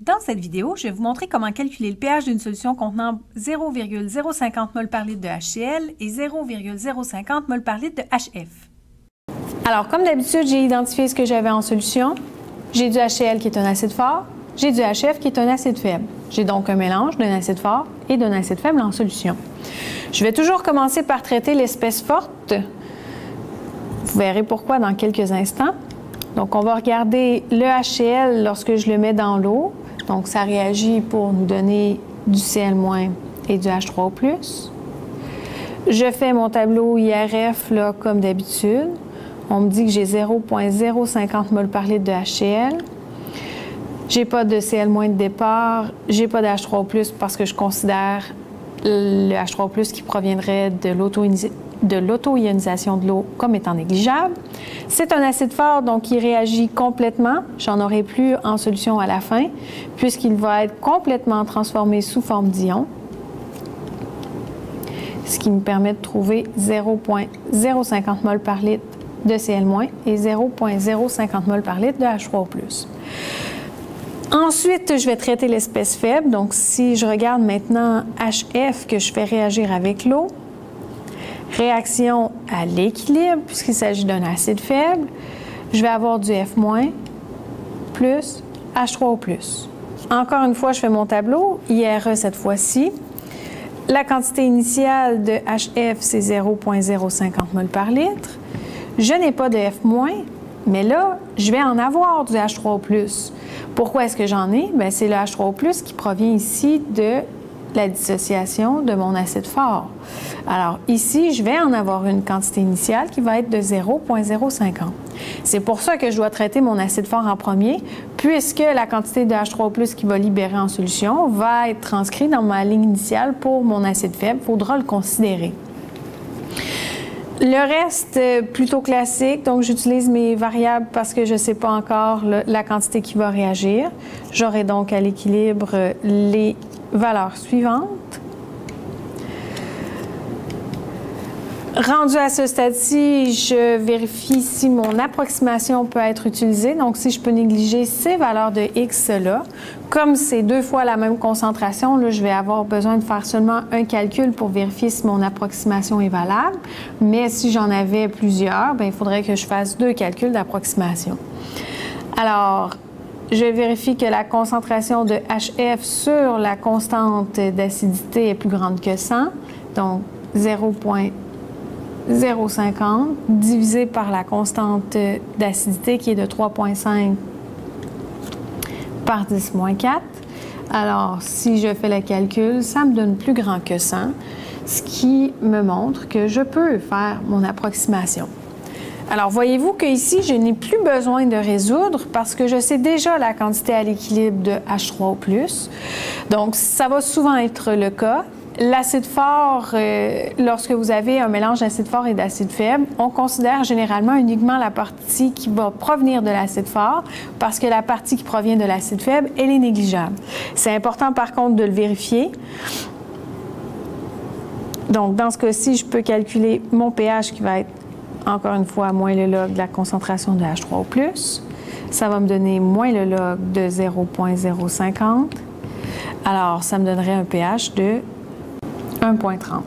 Dans cette vidéo, je vais vous montrer comment calculer le pH d'une solution contenant 0,050 mol par litre de HCl et 0,050 mol par litre de HF. Alors, comme d'habitude, j'ai identifié ce que j'avais en solution. J'ai du HCl qui est un acide fort, j'ai du HF qui est un acide faible. J'ai donc un mélange d'un acide fort et d'un acide faible en solution. Je vais toujours commencer par traiter l'espèce forte. Vous verret pourquoi dans quelques instants. Donc, on va regarder le HCl lorsque je le mets dans l'eau. Donc, ça réagit pour nous donner du Cl- et du H3O+. Je fais mon tableau IRF là, comme d'habitude. On me dit que j'ai 0,050 mol par litre de HCl. J'ai pas de Cl- de départ. J'ai pas de H3O+, parce que je considère le H3O+ qui proviendrait de l'auto-ionisation de l'eau comme étant négligeable. C'est un acide fort, donc il réagit complètement. J'en aurai plus en solution à la fin, puisqu'il va être complètement transformé sous forme d'ion, ce qui me permet de trouver 0,050 mol par litre de Cl- et 0,050 mol par litre de H3O+. Ensuite, je vais traiter l'espèce faible. Donc, si je regarde maintenant HF que je fais réagir avec l'eau, réaction à l'équilibre, puisqu'il s'agit d'un acide faible, je vais avoir du F- plus H3O+. Encore une fois, je fais mon tableau, IRE cette fois-ci. La quantité initiale de HF, c'est 0,050 mol par litre. Je n'ai pas de F-, mais là, je vais en avoir du H3O+. Pourquoi est-ce que j'en ai? Bien, c'est le H3O+ qui provient ici de la dissociation de mon acide fort. Alors ici, je vais en avoir une quantité initiale qui va être de 0,050. C'est pour ça que je dois traiter mon acide fort en premier, puisque la quantité de H3O+ qui va libérer en solution va être transcrite dans ma ligne initiale pour mon acide faible. Il faudra le considérer. Le reste, plutôt classique, donc j'utilise mes variables parce que je ne sais pas encore la quantité qui va réagir. J'aurai donc à l'équilibre les valeurs suivantes. Rendu à ce stade-ci, je vérifie si mon approximation peut être utilisée, donc si je peux négliger ces valeurs de X-là. Comme c'est 2 fois la même concentration, là, je vais avoir besoin de faire seulement un calcul pour vérifier si mon approximation est valable. Mais si j'en avais plusieurs, bien, il faudrait que je fasse 2 calculs d'approximation. Alors, je vérifie que la concentration de HF sur la constante d'acidité est plus grande que 100, donc 0,050 divisé par la constante d'acidité qui est de 3,5 par 10-4. Alors, si je fais le calcul, ça me donne plus grand que 100, ce qui me montre que je peux faire mon approximation. Alors, voyez-vous qu'ici, je n'ai plus besoin de résoudre parce que je sais déjà la quantité à l'équilibre de H3O+. Donc, ça va souvent être le cas. L'acide fort, lorsque vous avez un mélange d'acide fort et d'acide faible, on considère généralement uniquement la partie qui va provenir de l'acide fort parce que la partie qui provient de l'acide faible, elle est négligeable. C'est important par contre de le vérifier. Donc, dans ce cas-ci, je peux calculer mon pH qui va être, encore une fois, moins le log de la concentration de H3O+. Ça va me donner moins le log de 0,050. Alors, ça me donnerait un pH de 1,30.